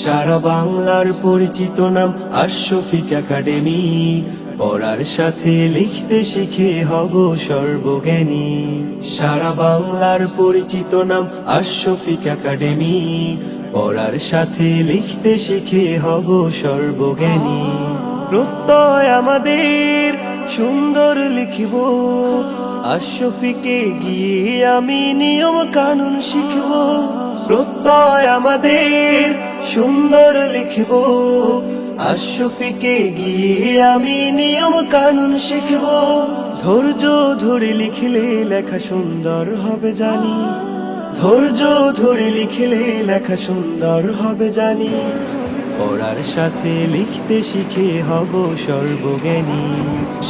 সারা বাংলার পরিচিত নাম আশরাফিক একাডেমি, পড়ার সাথে লিখতে শিখে হব সর্বজ্ঞানী। সারা বাংলার পরিচিত নাম আশরাফিক একাডেমি, পড়ার সাথে লিখতে শিখে হব সর্বজ্ঞানী। প্রত্যয় আমাদের সুন্দর লিখিব, আশরাফিকে গিয়ে আমি নিয়ম কানুন শিখব। প্রত্যয় আমাদের সুন্দর লিখব, আশরাফিকে গিয়ে আমি নিয়ম কানুন শিখব। ধৈর্য ধরে লিখলে লেখা সুন্দর হবে জানি, ধৈর্য ধরে লিখলে লেখা সুন্দর হবে জানি। পড়ার সাথে লিখতে শিখে হব সর্বজ্ঞানী।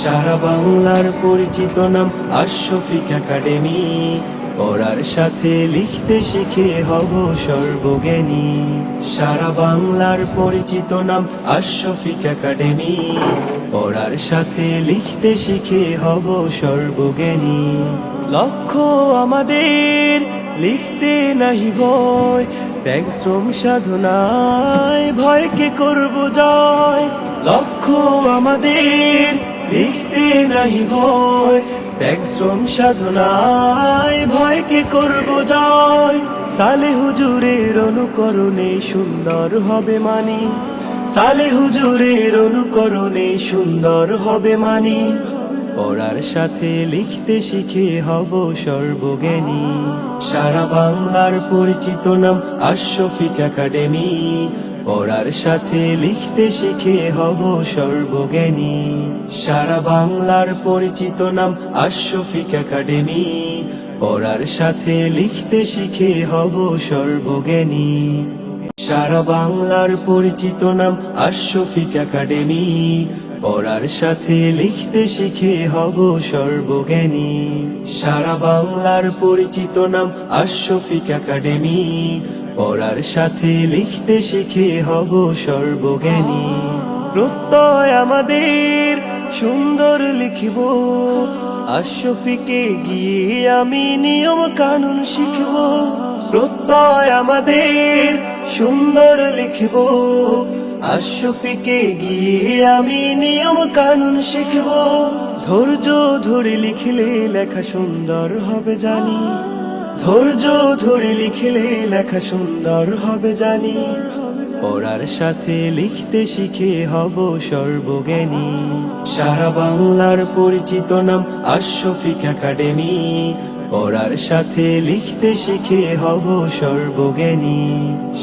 সারা বাংলার পরিচিত নাম আশরাফিক একাডেমি, পড়ার সাথে লিখতে শিখে হব সর্বজ্ঞানী। সারা বাংলার পরিচিত নাম আশরাফিক একাডেমি, পড়ার সাথে লিখতে শিখে হব সর্বজ্ঞানী। লক্ষ্য আমাদের লিখতে নাহি ভয়, ত্যাগ শ্রম সাধনায় ভয়কে করব জয়। লক্ষ্য আমাদের লিখতে নাহি ভয়, ত্যাগ শ্রম সাধনায় ভয়কে করব জয়। সালে হুজুরের অনুকরণে সুন্দর হবে মানি, সালে হুজুরের অনুকরণে সুন্দর হবে মানি। পড়ার সাথে লিখতে শিখে হব সর্বজ্ঞানী। সারা বাংলার পরিচিত নাম আশরাফিক একাডেমি, পড়ার সাথে লিখতে শিখে হব সর্বজ্ঞানী। সারা বাংলার পরিচিত নাম আশরাফিক একাডেমি, পড়ার সাথে লিখতে শিখে হব সর্বজ্ঞানী। সারা বাংলার পরিচিত নাম আশরাফিক একাডেমি, পড়ার সাথে লিখতে শিখে হব সর্বজ্ঞানী। সারা বাংলার পরিচিত নাম আশরাফিক একাডেমি, পড়ার সাথে লিখতে শিখে হব সর্বজ্ঞানী। প্রত্যয় আমাদের সুন্দর লিখিব, আশরাফিকে গিয়ে আমি নিয়ম কানুন শিখব। প্রত্যয় আমাদের সুন্দর লিখিব, আশরাফিকে গিয়ে আমি নিয়ম কানুন শিখব। ধৈর্য ধরে লিখলে লেখা সুন্দর হবে জানি, ধৈর্য ধরে লিখলে লেখা সুন্দর হবে জানি। পড়ার সাথে লিখতে শিখে হব সর্বজ্ঞানী। সারা বাংলার পরিচিত নাম আশরাফিক একাডেমি, পড়ার সাথে লিখতে শিখে হব সর্বজ্ঞানী।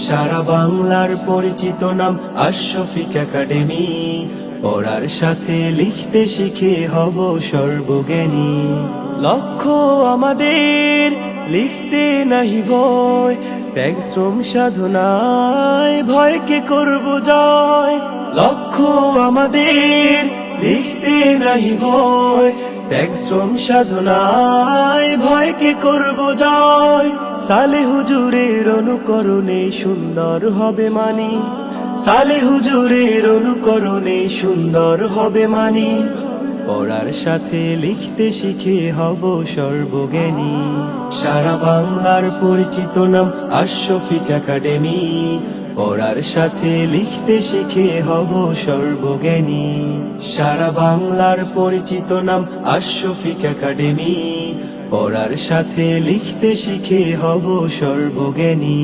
সারা বাংলার পরিচিত নাম আশরাফিক একাডেমি, পড়ার সাথে লিখতে শিখে হব সর্বজ্ঞানী। লক্ষ্য আমাদের লিখতে নাহি ভয়, ত্যাগ শ্রম সাধনায় ভয়কে করব জয়। লক্ষ্য আমাদের লিখতে নাহি ভয়, ত্যাগ শ্রম সাধনায় ভয়কে করব জয়। সালে হুজুরের অনুকরণে সুন্দর হবে মানি, সালে হুজুরের অনুকরণে সুন্দর হবে মানি। পড়ার সাথে লিখতে শিখে হব সর্বজ্ঞানী। সারা বাংলার পরিচিত নাম আশরাফিক একাডেমি, পড়ার সাথে লিখতে শিখে হব সর্বজ্ঞানী। সারা বাংলার পরিচিত নাম আশরাফিক একাডেমি, পড়ার সাথে লিখতে শিখে হব সর্বজ্ঞানী।